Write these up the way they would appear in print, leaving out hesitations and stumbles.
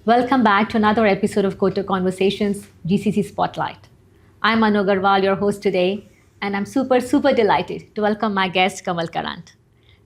Welcome back to another episode of Kotak Konversations, GCC Spotlight. I'm Aggarwal, your host today, and I'm super delighted to welcome my guest, Kamal Karanth.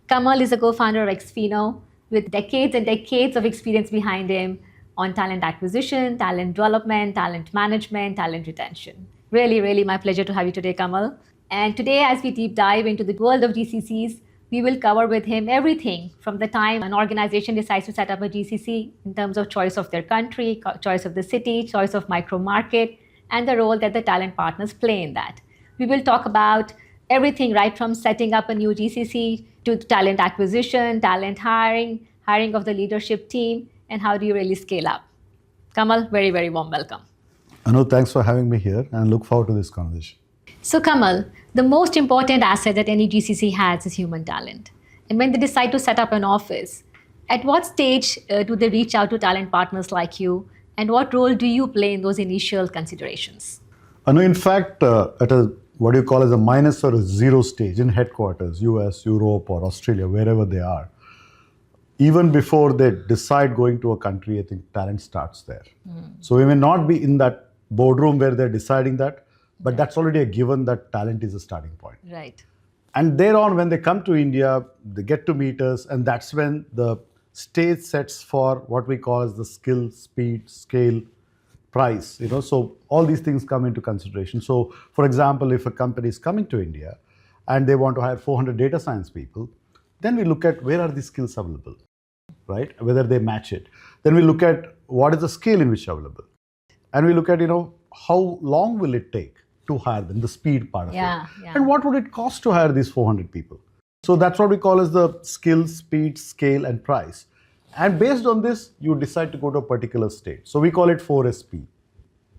Kamal is a co-founder of Xpheno with decades and decades of experience behind him on talent acquisition, talent development, talent management, talent retention. Really my pleasure to have you today, Kamal. And today, as we deep dive into the world of GCCs, we will cover with him everything from the time an organization decides to set up a GCC in terms of choice of their country, choice of the city, choice of micro market, and the role that the talent partners play in that. We will talk about everything right from setting up a new GCC to talent acquisition, talent hiring, hiring of the leadership team, and how do you really scale up. Kamal, very warm welcome. Anu, thanks for having me here and look forward to this conversation. So Kamal, the most important asset that any GCC has is human talent. And when they decide to set up an office, at what stage do they reach out to talent partners like you? And what role do you play in those initial considerations? Anu, in fact, at a what you call as a minus or a zero stage in headquarters, US, Europe, or Australia, wherever they are, even before they decide going to a country, I think talent starts there. So we may not be in that boardroom where they're deciding that, but that's already a given that talent is a starting point. Right. And thereon, when they come to India, they get to meet us, and that's when the stage sets for what we call as the skill, speed, scale, price. So all these things come into consideration. So, for example, if a company is coming to India and they want to hire 400 data science people, then we look at where are these skills available, right? Whether they match it. Then we look at what is the scale in which available, and we look at how long will it take to hire them, the speed part of it. And what would it cost to hire these 400 people? So that's what we call as the skill, speed, scale, and price. And based on this, you decide to go to a particular state. So we call it 4SP.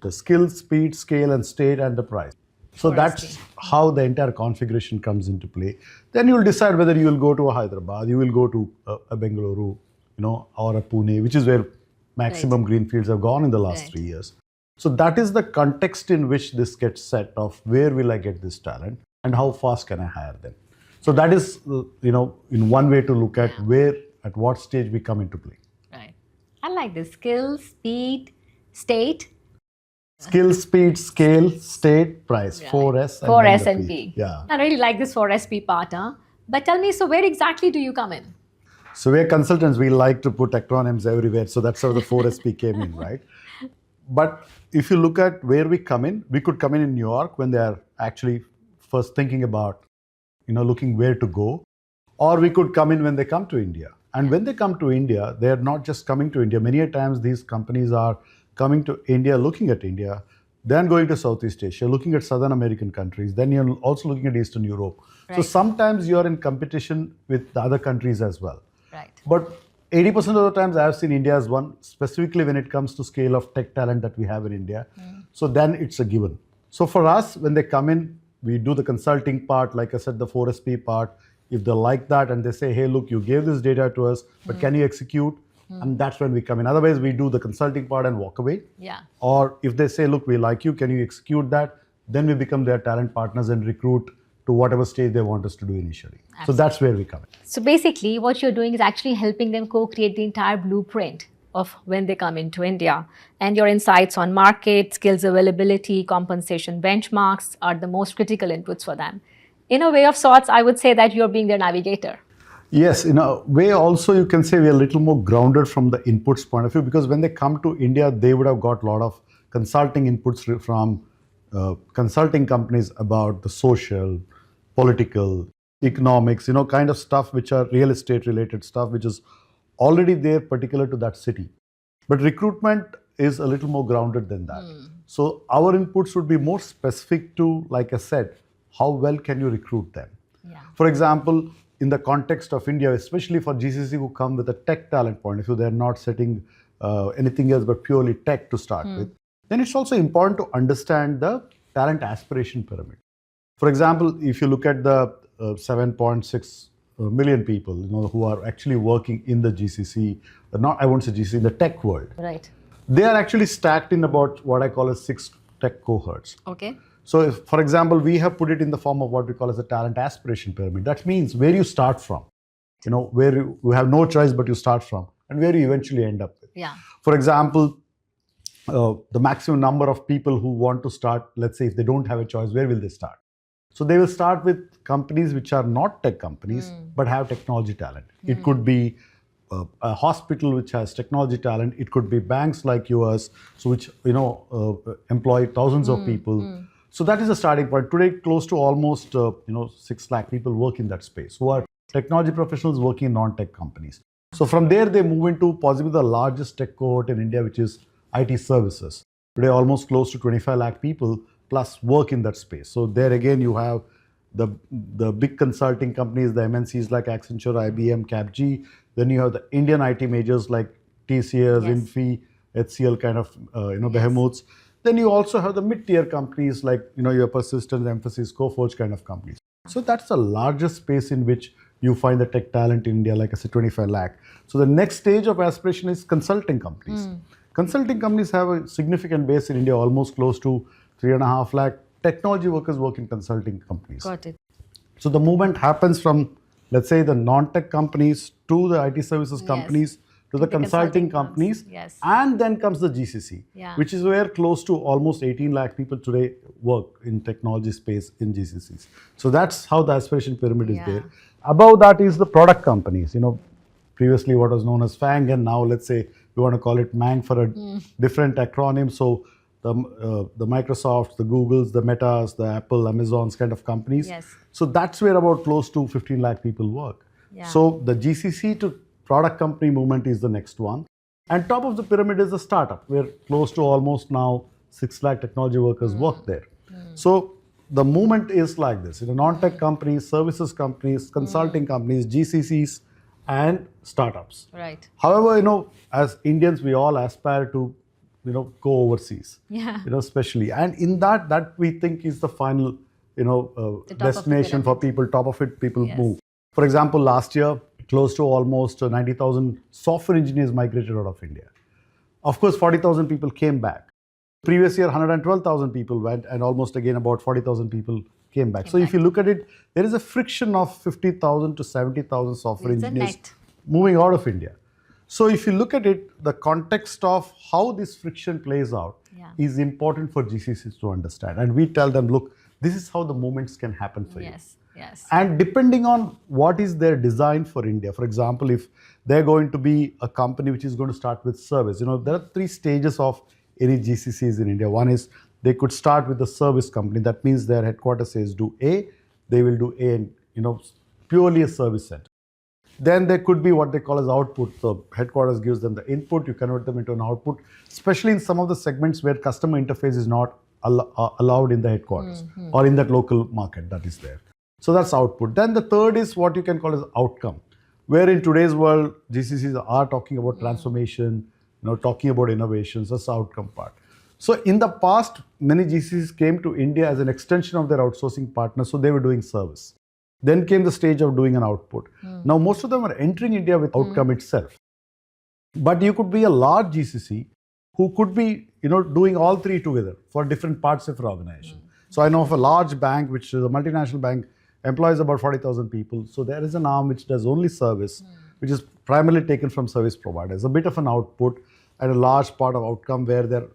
The skill, speed, scale, and state, and the price. So 4SP. That's how the entire configuration comes into play. Then you'll decide whether you will go to a Hyderabad, you will go to a Bengaluru, or a Pune, which is where maximum greenfields have gone in the last 3 years. So that is the context in which this gets set of where will I get this talent and how fast can I hire them. So that is, in one way to look at where, at what stage we come into play. Right. I like this. Skill, speed, state. Skill, speed, scale, state, price. Right. 4S. 4S and P. Yeah. I really like this 4SP part. But tell me, so where exactly do you come in? So we're consultants. We like to put acronyms everywhere. So that's how the 4SP came in, right? But if you look at where we come in, we could come in New York when they are actually first thinking about, looking where to go. Or we could come in when they come to India. And when they come to India, they're not just coming to India. Many a times these companies are coming to India, looking at India, then going to Southeast Asia, looking at Southern American countries, then you're also looking at Eastern Europe. Right. So sometimes you're in competition with the other countries as well. Right. But 80% of the times I have seen India as one, specifically when it comes to scale of tech talent that we have in India. So then it's a given. So for us, when they come in, we do the consulting part, like I said, the 4SP part. If they like that and they say, hey, look, you gave this data to us, but can you execute? And that's when we come in. Otherwise, we do the consulting part and walk away. Yeah. Or if they say, look, we like you, can you execute that? Then we become their talent partners and recruit to whatever stage they want us to do initially. Absolutely. So that's where we come in. So basically, what you're doing is actually helping them co-create the entire blueprint of when they come into India. And your insights on market, skills availability, compensation benchmarks are the most critical inputs for them. In a way of sorts, I would say that you're being their navigator. Yes, in a way also you can say we're a little more grounded from the inputs point of view, because when they come to India, they would have got a lot of consulting inputs from consulting companies about the social, political, economics, kind of stuff which are real estate related stuff, which is already there particular to that city. But recruitment is a little more grounded than that. So our inputs would be more specific to, like I said, how well can you recruit them? Yeah. For example, in the context of India, especially for GCC who come with a tech talent point of view, they're not setting anything else but purely tech to start with, then it's also important to understand the talent aspiration pyramid. For example, if you look at the 7.6 million people, who are actually working in the GCC, I won't say GCC, in the tech world. Right. They are actually stacked in about what I call as 6 tech cohorts. Okay. So, if, for example, we have put it in the form of what we call as a talent aspiration pyramid. That means where you start from, where you have no choice but you start from, and where you eventually end up with. Yeah. For example, the maximum number of people who want to start, let's say if they don't have a choice, where will they start? So they will start with companies which are not tech companies, but have technology talent. It could be a hospital which has technology talent. It could be banks like yours, so which employ thousands of people. So that is a starting point. Today, close to almost 6 lakh people work in that space who are technology professionals working in non-tech companies. So from there, they move into possibly the largest tech cohort in India, which is IT services. Today, almost close to 25 lakh people plus work in that space. So there again, you have the big consulting companies, the MNCs like Accenture, IBM, CapG. Then you have the Indian IT majors like TCS, Infi, HCL kind of behemoths. Then you also have the mid-tier companies like your Persistence, Emphasis, Coforge kind of companies. So that's the largest space in which you find the tech talent in India, like I said, 25 lakh. So the next stage of aspiration is consulting companies. Consulting companies have a significant base in India, almost close to 3.5 lakh technology workers work in consulting companies. Got it. So the movement happens from, let's say, the non-tech companies to the IT services companies to the consulting companies. Yes. And then comes the GCC, Yeah. which is where close to almost 18 lakh people today work in technology space in GCCs. So that's how the aspiration pyramid is there. Above that is the product companies, previously what was known as FANG, and now let's say we want to call it MANG for a different acronym. So the Microsofts, the Googles, the Metas, the Apple, Amazons kind of companies. Yes. So that's where about close to 15 lakh people work. Yeah. So the GCC to product company movement is the next one. And top of the pyramid is the startup, where close to almost now 6 lakh technology workers work there. So the movement is like this, non-tech companies, services companies, consulting companies, GCCs, and startups. Right. However, as Indians, we all aspire to, go overseas. Yeah. Especially. And in that we think is the final, destination for people. Top of it, people move. For example, last year, close to almost 90,000 software engineers migrated out of India. Of course, 40,000 people came back. Previous year, 112,000 people went, and almost again about 40,000 people came back. So if you look at it, there is a friction of 50,000 to 70,000 software engineers moving out of India. So if you look at it, the context of how this friction plays out is important for GCCs to understand. And we tell them, look, this is how the movements can happen for you. Yes. And depending on what is their design for India, for example, if they're going to be a company which is going to start with service, there are 3 stages of any GCCs in India. One is they could start with a service company. That means their headquarters says do A, they will do A and, purely a service center. Then there could be what they call as output. So headquarters gives them the input, you convert them into an output, especially in some of the segments where customer interface is not allowed in the headquarters or in that local market that is there. So that's output. Then the third is what you can call as outcome, where in today's world, GCCs are talking about transformation, talking about innovations. That's the outcome part. So in the past, many GCCs came to India as an extension of their outsourcing partners. So they were doing service. Then came the stage of doing an output. Now, most of them are entering India with outcome itself. But you could be a large GCC who could be, doing all 3 together for different parts of your organization. So I know of a large bank, which is a multinational bank, employs about 40,000 people. So there is an arm which does only service, which is primarily taken from service providers. A bit of an output and a large part of outcome where they're,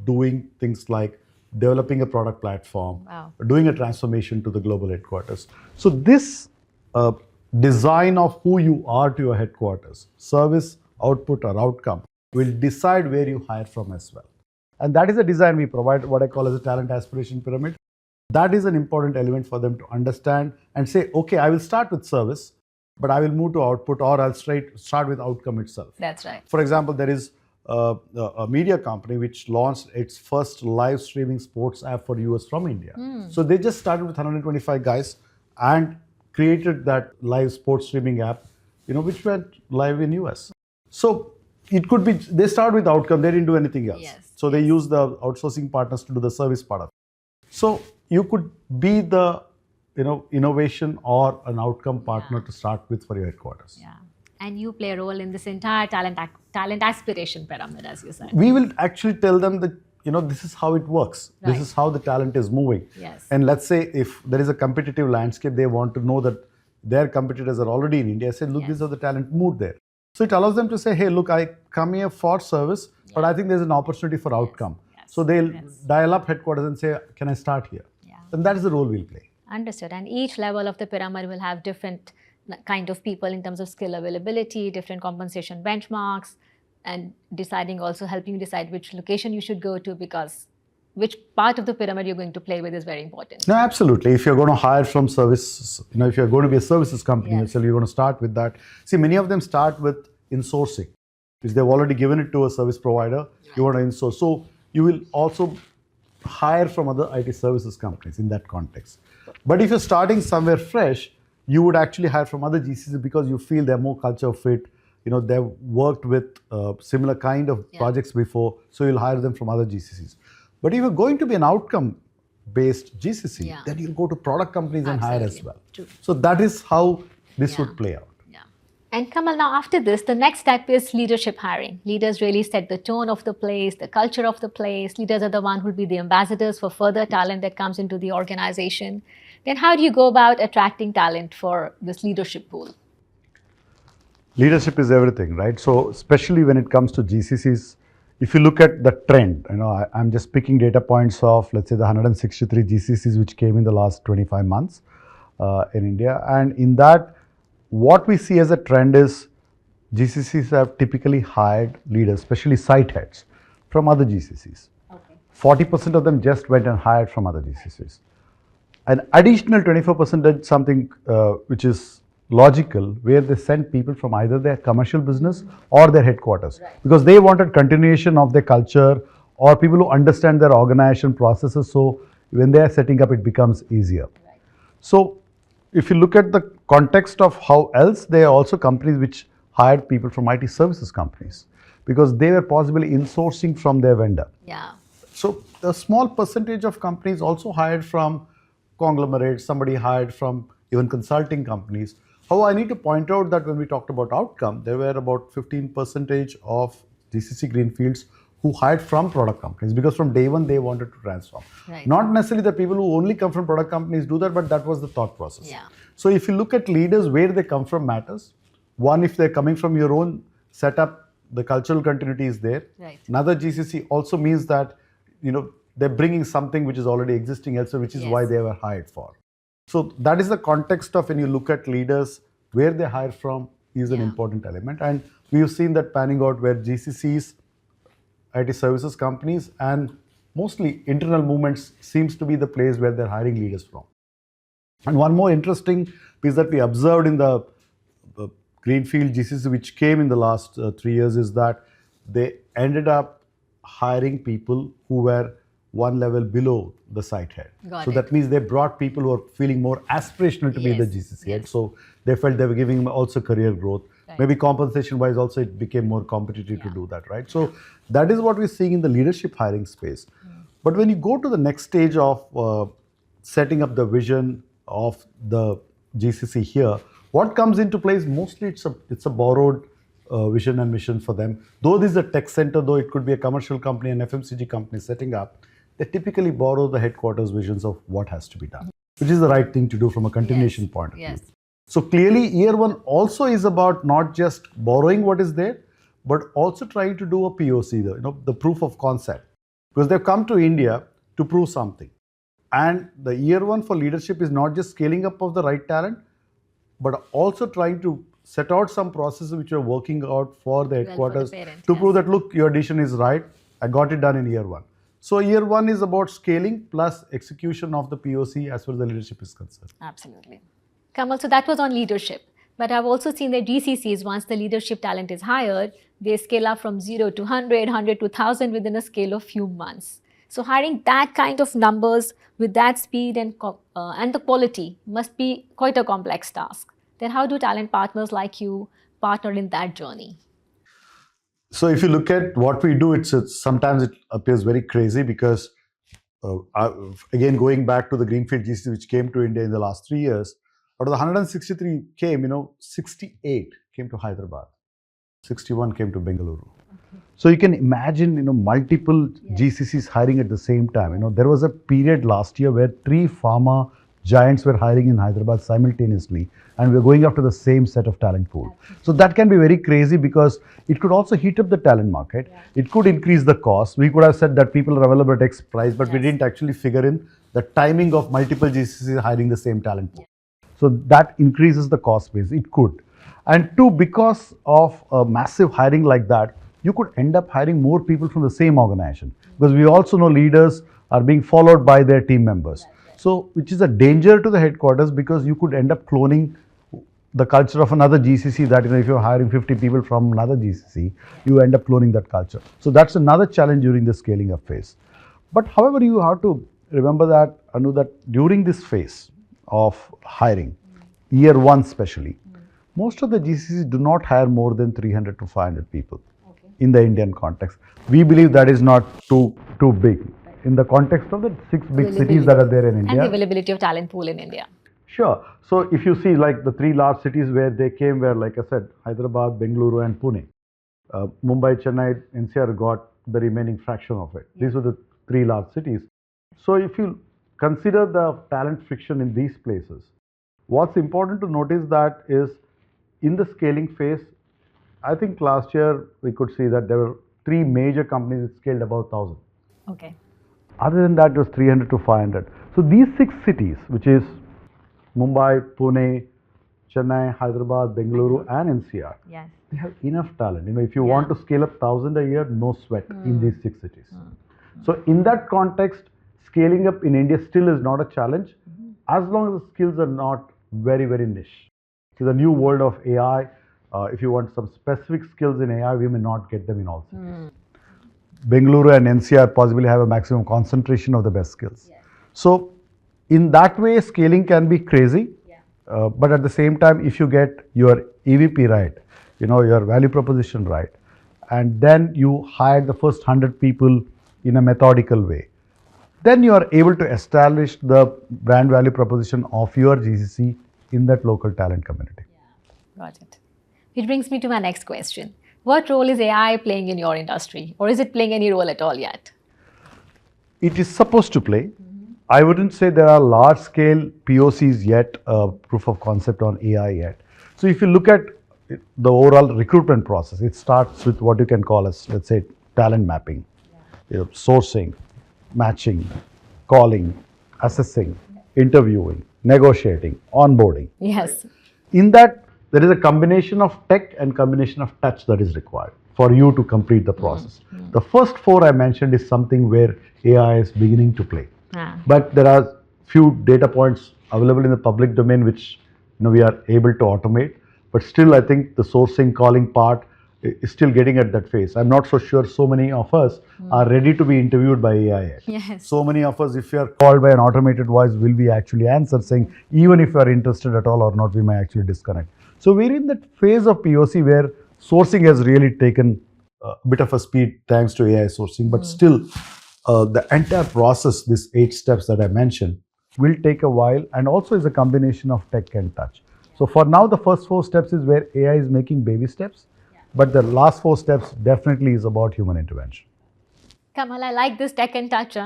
doing things like developing a product platform, doing a transformation to the global headquarters. So this design of who you are to your headquarters, service, output, or outcome, will decide where you hire from as well. And that is the design we provide, what I call as a talent aspiration pyramid. That is an important element for them to understand and say, okay, I will start with service, but I will move to output, or I'll start with outcome itself. That's right. For example, there is a media company which launched its first live streaming sports app for US from India. So they just started with 125 guys and created that live sports streaming app, which went live in US. So it could be, they start with outcome, they didn't do anything else. So they use the outsourcing partners to do the service part of it. So you could be the, innovation or an outcome partner to start with for your headquarters. Yeah. And you play a role in this entire talent aspiration pyramid, as you said. We will actually tell them that, this is how it works. Right. This is how the talent is moving. Yes. And let's say if there is a competitive landscape, they want to know that their competitors are already in India. I say, look, these are the talent moved there. So it allows them to say, hey, look, I come here for service, but I think there's an opportunity for outcome. So they'll dial up headquarters and say, can I start here? And that is the role we'll play. Understood. And each level of the pyramid will have different kind of people in terms of skill availability, different compensation benchmarks, and deciding also helping you decide which location you should go to, because which part of the pyramid you're going to play with is very important. No, absolutely. If you're going to hire from service, if you're going to be a services company, so you're going to start with that. See, many of them start with insourcing, because they've already given it to a service provider. You want to insource. So you will also hire from other IT services companies in that context. But if you're starting somewhere fresh, you would actually hire from other GCCs because you feel they're more culture fit. They've worked with similar kind of projects before, so you'll hire them from other GCCs. But if you're going to be an outcome-based GCC, then you'll go to product companies and hire as well. True. So that is how this would play out. Yeah. And Kamal, now after this, the next step is leadership hiring. Leaders really set the tone of the place, the culture of the place. Leaders are the one who will be the ambassadors for further talent that comes into the organization. Then how do you go about attracting talent for this leadership pool? Leadership is everything, right? So especially when it comes to GCCs, if you look at the trend, I'm just picking data points of, let's say, the 163 GCCs which came in the last 25 months in India. And in that, what we see as a trend is GCCs have typically hired leaders, especially site heads, from other GCCs. 40% of them just went and hired from other GCCs. An additional 24% did something which is logical, where they sent people from either their commercial business or their headquarters, because they wanted continuation of their culture or people who understand their organization processes. So when they are setting up, it becomes easier. So if you look at the context of how else, there are also companies which hired people from IT services companies because they were possibly insourcing from their vendor. Yeah. So a small percentage of companies also hired from conglomerates, somebody hired from even consulting companies. However, I need to point out that when we talked about outcome, there were about 15% of GCC greenfields who hired from product companies, because from day one they wanted to transform. Not necessarily the people who only come from product companies do that, but that was the thought process. So if you look at leaders, where they come from matters. One, if they're coming from your own setup, the cultural continuity is there. Another GCC also means that they're bringing something which is already existing elsewhere, which is why they were hired for. So that is the context of when you look at leaders, where they hire from is an important element. And we've seen that panning out where GCCs, IT services companies, and mostly internal movements seems to be the place where they're hiring leaders from. And one more interesting piece that we observed in the greenfield GCC which came in the last 3 years is that they ended up hiring people who were one level below the site head. So that means they brought people who are feeling more aspirational to be the GCC head. So they felt they were giving them also career growth. Maybe compensation wise also it became more competitive to do that, right? So that is what we're seeing in the leadership hiring space. But when you go to the next stage of setting up the vision of the GCC here, what comes into place mostly it's a borrowed vision and mission for them. Though this is a tech center, though it could be a commercial company, an FMCG company setting up, they typically borrow the headquarters visions of what has to be done, which is the right thing to do from a continuation point of view. So clearly year one also is about not just borrowing what is there, but also trying to do a POC, the proof of concept, because they've come to India to prove something. And the year one for leadership is not just scaling up of the right talent, but also trying to set out some processes which are working out for the headquarters to prove that, look, your addition is right. I got it done in year one. So year one is about scaling plus execution of the POC as far as the leadership is concerned. Absolutely. Kamal, so that was on leadership. But I've also seen that GCCs, once the leadership talent is hired, they scale up from 0 to 100, 100 to 1000 within a scale of few months. So hiring that kind of numbers with that speed and the quality must be quite a complex task. Then how do talent partners like you partner in that journey? So if you look at what we do, sometimes it appears very crazy because, again, going back to the greenfield GCC which came to India in the last 3 years, out of the 163 came, 68 came to Hyderabad, 61 came to Bengaluru. So you can imagine, multiple GCCs hiring at the same time. There was a period last year where 3 pharma giants were hiring in Hyderabad simultaneously, and we're going after the same set of talent pool. So that can be very crazy because it could also heat up the talent market. It could increase the cost. We could have said that people are available at X price, but we didn't actually figure in the timing of multiple GCCs hiring the same talent pool. So that increases the cost base. It could. And two, because of a massive hiring like that, you could end up hiring more people from the same organization. Because we also know leaders are being followed by their team members. So, which is a danger to the headquarters because you could end up cloning the culture of another GCC that, if you're hiring 50 people from another GCC, you end up cloning that culture. So that's another challenge during the scaling up phase. But however, you have to remember that, Anu, that during this phase of hiring, year one especially, most of the GCCs do not hire more than 300 to 500 people in the Indian context. We believe that is not too big in the context of the 6 big cities that are there in India. And the availability of talent pool in India. Sure. So if you see like the 3 large cities where they came were, like I said, Hyderabad, Bengaluru and Pune. Mumbai, Chennai, NCR got the remaining fraction of it. These were the 3 large cities. So if you consider the talent friction in these places, what's important to notice that is in the scaling phase, I think last year we could see that there were 3 major companies which scaled above 1,000. Okay. Other than that, it was 300 to 500. So these 6 cities, which is Mumbai, Pune, Chennai, Hyderabad, Bengaluru, and NCR, they have enough talent. If you want to scale up 1,000 a year, no sweat in these 6 cities. So in that context, scaling up in India still is not a challenge as long as the skills are not very, very niche. So the new world of AI, if you want some specific skills in AI, we may not get them in all cities. Bengaluru and NCR possibly have a maximum concentration of the best skills. So in that way, scaling can be crazy. But at the same time, if you get your EVP right, your value proposition right, and then you hire the first 100 people in a methodical way, then you are able to establish the brand value proposition of your GCC in that local talent community. Got it. Which brings me to my next question. What role is AI playing in your industry, or is it playing any role at all yet? It is supposed to play. I wouldn't say there are large scale POCs yet, proof of concept on AI yet. So if you look at the overall recruitment process, it starts with what you can call as, let's say, talent mapping, sourcing, matching, calling, assessing, interviewing, negotiating, onboarding. Yes. In that, there is a combination of tech and combination of touch that is required for you to complete the process. The first 4 I mentioned is something where AI is beginning to play. But there are few data points available in the public domain which we are able to automate. But still, I think the sourcing, calling part is still getting at that phase. I'm not so sure so many of us are ready to be interviewed by AI yet. Yes. So many of us, if you are called by an automated voice, will be actually answer saying, even if you are interested at all or not, we may actually disconnect. So we're in that phase of POC where sourcing has really taken a bit of a speed thanks to AI sourcing, but still the entire process, these 8 steps that I mentioned, will take a while and also is a combination of tech and touch. So for now, the first 4 steps is where AI is making baby steps, but the last 4 steps definitely is about human intervention. Kamal, I like this tech and touch.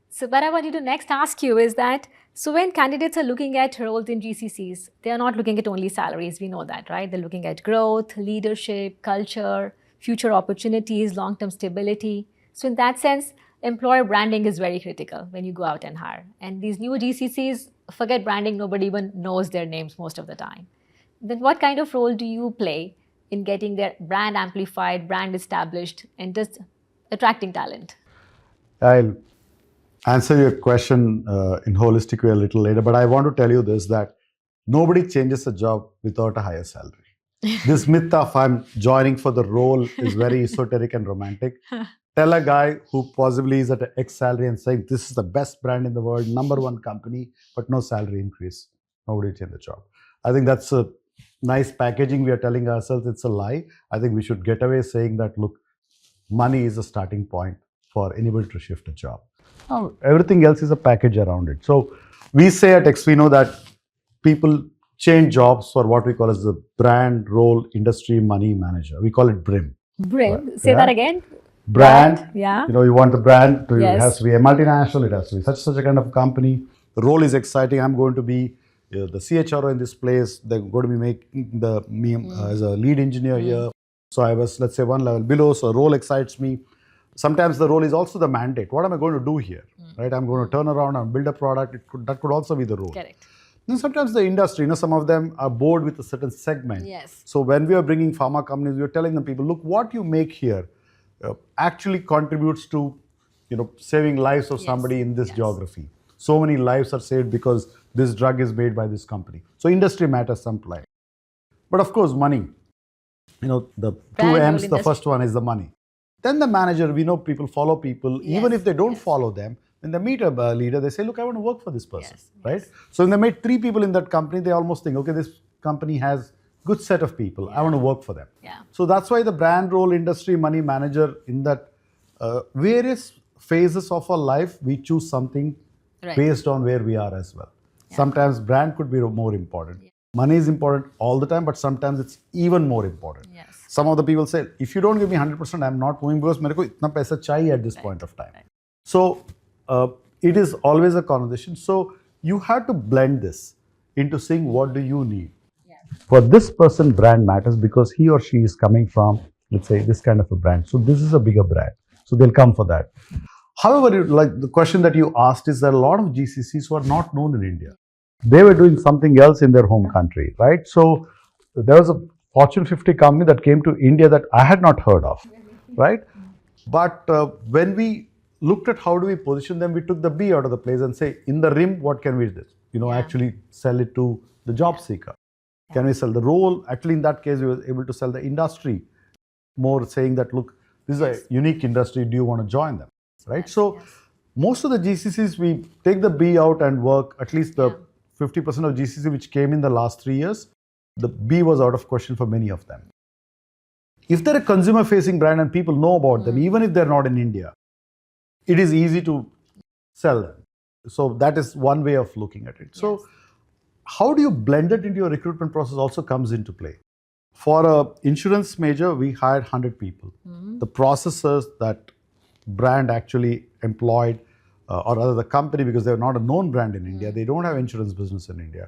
So what I wanted to next ask you is that, so when candidates are looking at roles in GCCs, they are not looking at only salaries, we know that, right? They're looking at growth, leadership, culture, future opportunities, long-term stability. So in that sense, employer branding is very critical when you go out and hire. And these new GCCs, forget branding, nobody even knows their names most of the time. Then what kind of role do you play in getting their brand amplified, brand established, and just attracting talent? I'll answer your question in holistic way a little later, but I want to tell you this, that nobody changes a job without a higher salary. This myth of I'm joining for the role is very esoteric and romantic. Tell a guy who possibly is at an X salary and saying this is the best brand in the world, #1 company, but no salary increase. Nobody change the job. I think that's a nice packaging we are telling ourselves. It's a lie. I think we should get away saying that, look, money is a starting point for anybody to shift a job. Now, everything else is a package around it. So we say at Xpheno that people change jobs for what we call as the brand, role, industry, money manager. We call it BRIM. BRIM. Say that again. Brand. Yeah. You want the brand to, Yes. it has to be a multinational, it has to be such a kind of company. role is exciting. I'm going to be the CHRO in this place. They're going to be making me as a lead engineer here. So I was, let's say, one level below. So role excites me. Sometimes the role is also the mandate. What am I going to do here? Right? I'm going to turn around and build a product. That could also be the role. Correct. And sometimes the industry, some of them are bored with a certain segment. Yes. So when we are bringing pharma companies, we are telling them, people, look, what you make here actually contributes to, saving lives of somebody in this geography. So many lives are saved because this drug is made by this company. So industry matters someplace. But of course, money. The two M's, the first one is the money. Then the manager, we know people follow people. Even if they don't follow them, when they meet a leader, they say, look, I want to work for this person, right? So when they meet 3 people in that company, they almost think, okay, this company has good set of people. I want to work for them. So that's why the brand role, industry, money, manager, in that various phases of our life, we choose something based on where we are as well. Sometimes brand could be more important. Money is important all the time, but sometimes it's even more important. Some of the people say, if you don't give me 100%, I'm not moving because मेरे को इतना पैसा चाहिए at this point of time. So it is always a conversation. So you have to blend this into saying, what do you need? For this person, brand matters because he or she is coming from, let's say, this kind of a brand. So this is a bigger brand. So they'll come for that. However, like the question that you asked is that a lot of GCCs who are not known in India. They were doing something else in their home country, right? So there was a Fortune 50 company that came to India that I had not heard of, right? But when we looked at how do we position them, we took the B out of the place and say, in the rim, what can we do? Actually sell it to the job seeker. Can we sell the role? Actually, in that case, we were able to sell the industry more, saying that, look, this is a unique industry. Do you want to join them, right? So most of the GCCs, we take the B out and work, at least the 50% of GCC which came in the last 3 years, the B was out of question for many of them. If they're a consumer-facing brand and people know about them, even if they're not in India, it is easy to sell them. So that is one way of looking at it. So how do you blend it into your recruitment process also comes into play. For an insurance major, we hired 100 people. The processors that brand actually employed, or rather the company, because they're not a known brand in India, they don't have insurance business in India.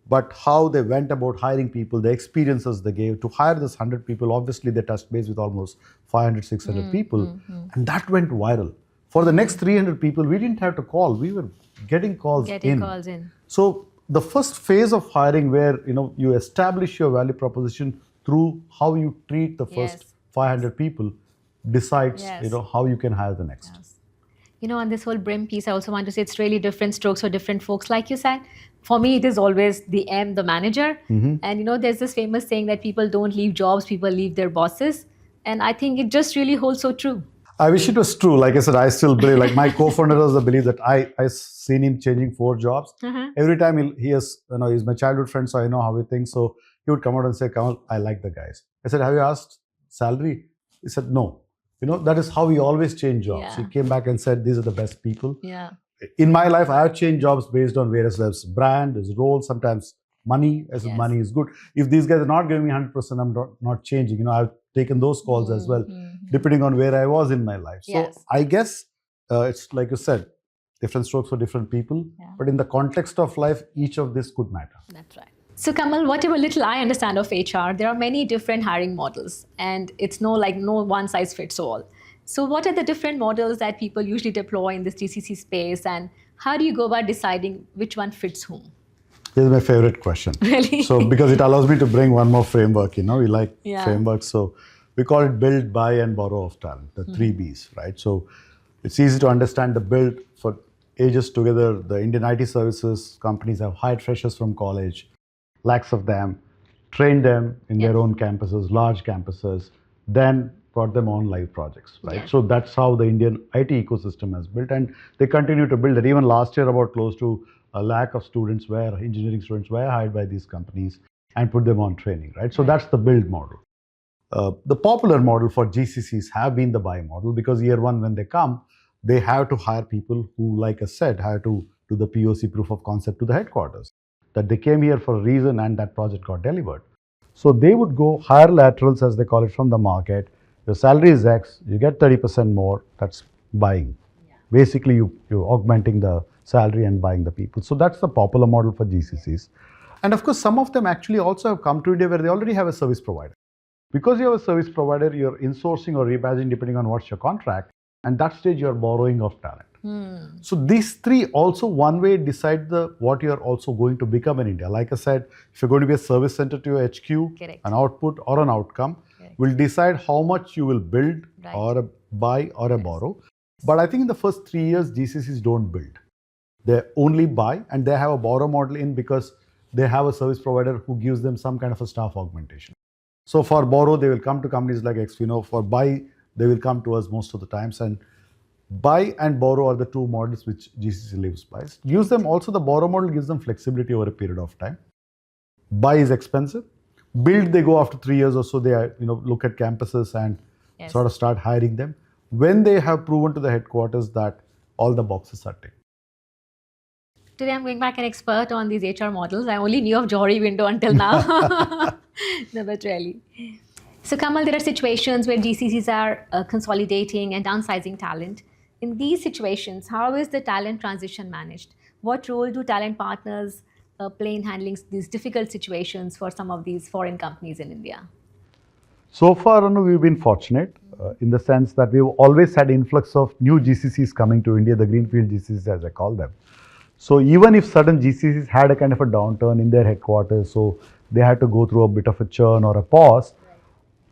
But how they went about hiring people, the experiences they gave to hire this 100 people, obviously they touched base with almost 500, 600 people. And that went viral. For the next 300 people, we didn't have to call. We were getting calls in. So the first phase of hiring where, you establish your value proposition through how you treat the first 500 people decides, how you can hire the next. On this whole BRIM piece, I also want to say it's really different strokes for different folks. Like you said, for me, it is always the M, the manager. And, there's this famous saying that people don't leave jobs, people leave their bosses. And I think it just really holds so true. I wish it was true. Like I said, I still believe, like my co-founder has the belief that I seen him changing 4 jobs. Every time he has, he's my childhood friend, so I know how he thinks. So he would come out and say, Kamal, I like the guys. I said, have you asked salary? He said, no. That is how we always change jobs. He came back and said, these are the best people. In my life, I have changed jobs based on various levels. Brand, there's role, sometimes money. I said, money is good. If these guys are not giving me 100%, I'm not changing. I've taken those calls as well, depending on where I was in my life. So I guess it's like you said, different strokes for different people. But in the context of life, each of this could matter. That's right. So Kamal, whatever little I understand of HR, there are many different hiring models, and it's no one size fits all. So what are the different models that people usually deploy in this GCC space, and how do you go about deciding which one fits whom? This is my favorite question. Really? So because it allows me to bring one more framework, we like frameworks. So we call it build, buy, and borrow of talent, the 3 Bs, right? So it's easy to understand the build. For ages together, the Indian IT services companies have hired freshers from college, lakhs of them, trained them in their own campuses, large campuses, then brought them on live projects, right? So that's how the Indian IT ecosystem has built, and they continue to build it. Even last year, about close to 1 lakh of engineering students were hired by these companies and put them on training, right? So that's the build model. The popular model for GCCs have been the buy model, because year one, when they come, they have to hire people who, like I said, have to do the POC, proof of concept, to the headquarters, that they came here for a reason and that project got delivered. So they would go hire laterals, as they call it, from the market. Your salary is X, you get 30% more, that's buying. Basically, you're augmenting the salary and buying the people. So that's the popular model for GCCs. And of course, some of them actually also have come to India where they already have a service provider. Because you have a service provider, you're insourcing or rebadging depending on what's your contract. And that stage, you're borrowing of talent. So these three also one way decide what you're also going to become in India. Like I said, if you're going to be a service center to your HQ, Correct. an output or an outcome will decide how much you will build or buy or borrow. But I think in the first 3 years, GCCs don't build. They only buy, and they have a borrow model in because they have a service provider who gives them some kind of a staff augmentation. So for borrow, they will come to companies like Xpheno. For buy, they will come to us most of the times. And buy and borrow are the two models which GCC lives by. Gives them also the borrow model gives them flexibility over a period of time. Buy is expensive. Build, they go after 3 years or so. They look at campuses and sort of start hiring them when they have proven to the headquarters that all the boxes are ticked. Today I'm going back an expert on these HR models. I only knew of Johari window until now. No, but really. So Kamal, there are situations where GCCs are consolidating and downsizing talent. In these situations, how is the talent transition managed? What role do talent partners play in handling these difficult situations for some of these foreign companies in India? So far, we've been fortunate in the sense that we've always had influx of new GCCs coming to India, the greenfield GCCs as I call them. So even if certain GCCs had a kind of a downturn in their headquarters, so they had to go through a bit of a churn or a pause,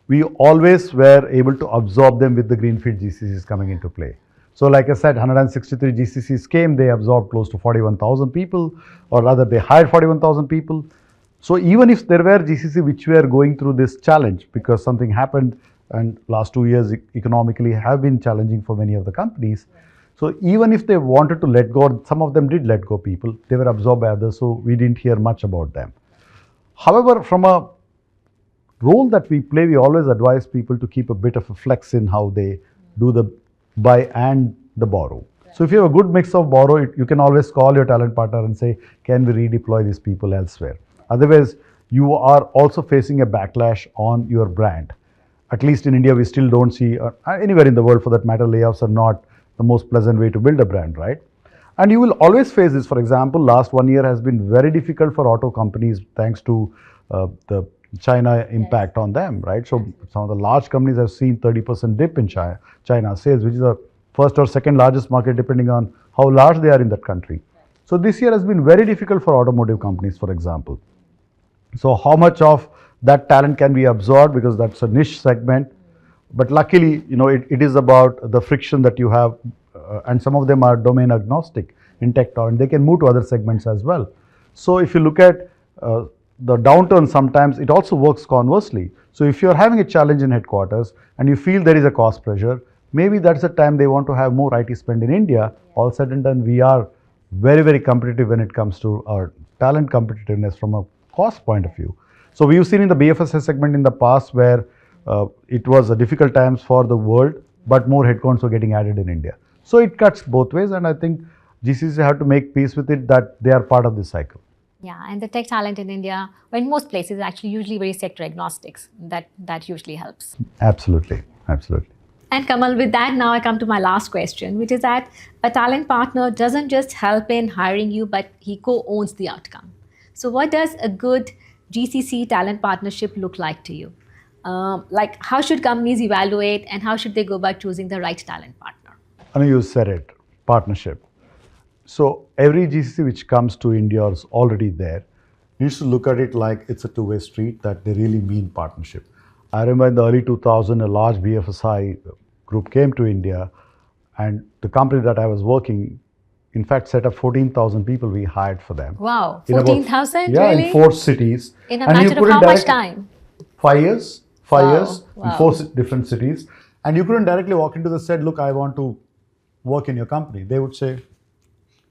we always were able to absorb them with the greenfield GCCs coming into play. So like I said, 163 GCCs came, they absorbed close to 41,000 people, or rather they hired 41,000 people. So even if there were GCC which were going through this challenge because something happened, and last 2 years economically have been challenging for many of the companies. So even if they wanted to let go, some of them did let go people, they were absorbed by others, so we didn't hear much about them. However, from a role that we play, we always advise people to keep a bit of a flex in how they do the buy and the borrow. So if you have a good mix of borrow, you can always call your talent partner and say, can we redeploy these people elsewhere? Otherwise, you are also facing a backlash on your brand. At least in India, we still don't see, anywhere in the world for that matter, layoffs are not the most pleasant way to build a brand, right? And you will always face this. For example, last 1 year has been very difficult for auto companies thanks to the China impact on them, right? So some of the large companies have seen 30% dip in China sales, which is the first or second largest market depending on how large they are in that country. So this year has been very difficult for automotive companies, for example. So how much of that talent can be absorbed, because that's a niche segment. But luckily, it is about the friction that you have, and some of them are domain agnostic in tech, and they can move to other segments as well. So if you look at the downturn, sometimes it also works conversely. So if you're having a challenge in headquarters and you feel there is a cost pressure, maybe that's the time they want to have more IT spend in India. All said and done, we are very, very competitive when it comes to our talent competitiveness from a cost point of view. So we've seen in the BFSI segment in the past where it was a difficult times for the world, but more headcounts were getting added in India. So it cuts both ways, and I think GCCs have to make peace with it that they are part of this cycle. Yeah, and the tech talent in India, or in most places, actually usually very sector agnostics. That usually helps. Absolutely, absolutely. And Kamal, with that, now I come to my last question, which is that a talent partner doesn't just help in hiring you, but he co-owns the outcome. So what does a good GCC talent partnership look like to you? Like, how should companies evaluate and how should they go about choosing the right talent partner? I know you said it, partnership. So every GCC which comes to India is already there needs to look at it like it's a two-way street, that they really mean partnership. I remember in the early 2000s, a large BFSI group came to India, and the company that I was working, in fact, set up 14,000 people we hired for them. Wow, 14,000? Yeah, really? in 4 cities. In a matter of how much time? 5 years. 5 years Wow. in 4 different cities. And you couldn't directly walk into the said, look, I want to work in your company. They would say,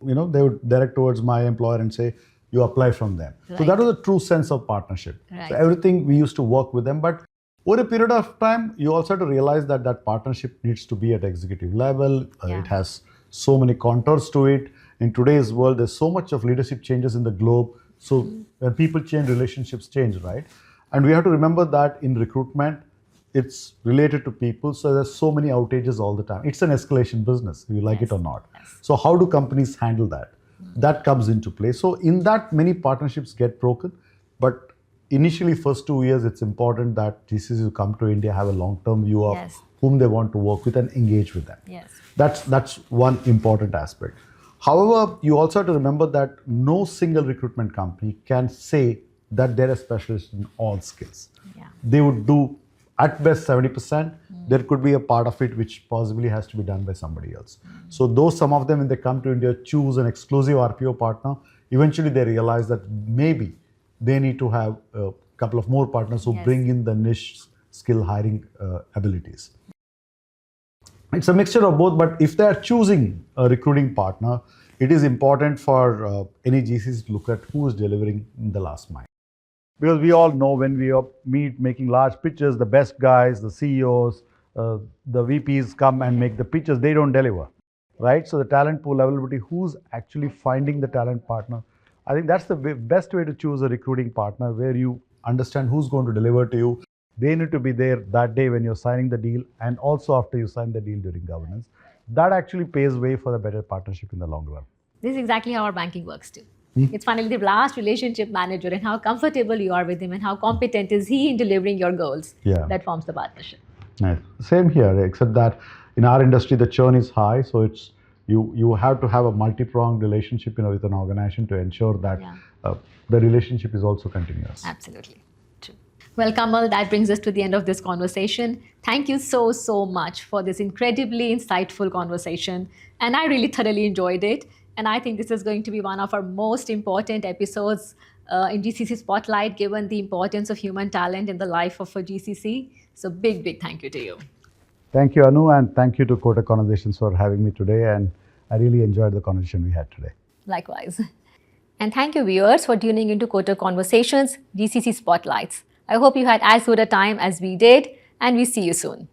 they would direct towards my employer and say, you apply from them. Right. So that was a true sense of partnership. Right. So everything we used to work with them. But over a period of time, you also have to realize that that partnership needs to be at executive level. Yeah. It has so many contours to it. In today's world, there's so much of leadership changes in the globe. So when people change, relationships change, right? And we have to remember that in recruitment, it's related to people. So there's so many outages all the time. It's an escalation business, you like it or not. Yes. So how do companies handle that? That comes into play. So in that, many partnerships get broken. But initially, first 2 years, it's important that GCCs who come to India have a long-term view of Yes. whom they want to work with and engage with them. Yes. That's one important aspect. However, you also have to remember that no single recruitment company can say that they're a specialist in all skills. Yeah. They would do at best 70%. There could be a part of it which possibly has to be done by somebody else. So though some of them, when they come to India, choose an exclusive RPO partner, eventually they realize that maybe they need to have a couple of more partners who Yes. bring in the niche skill hiring abilities. It's a mixture of both, but if they are choosing a recruiting partner, it is important for any GCs to look at who is delivering in the last mile. Because we all know when we meet making large pitches, the best guys, the CEOs, the VPs come and make the pitches, they don't deliver, right? So the talent pool availability, who's actually finding the talent partner? I think that's the best way to choose a recruiting partner, where you understand who's going to deliver to you. They need to be there that day when you're signing the deal, and also after you sign the deal during governance. That actually paves way for a better partnership in the long run. This is exactly how our banking works too. It's finally the last relationship manager and how comfortable you are with him and how competent is he in delivering your goals that forms the partnership. Nice. Same here, except that in our industry the churn is high, so it's you have to have a multi-pronged relationship, with an organization to ensure that the relationship is also continuous. Absolutely. True. Well, Kamal, that brings us to the end of this conversation. Thank you so much for this incredibly insightful conversation. And I really thoroughly enjoyed it. And I think this is going to be one of our most important episodes in GCC Spotlight, given the importance of human talent in the life of a GCC. So big thank you to you. Thank you, Anu, and thank you to Kotak Konversations for having me today. And I really enjoyed the conversation we had today. Likewise. And thank you, viewers, for tuning into Kotak Konversations, GCC Spotlights. I hope you had as good a time as we did, and we see you soon.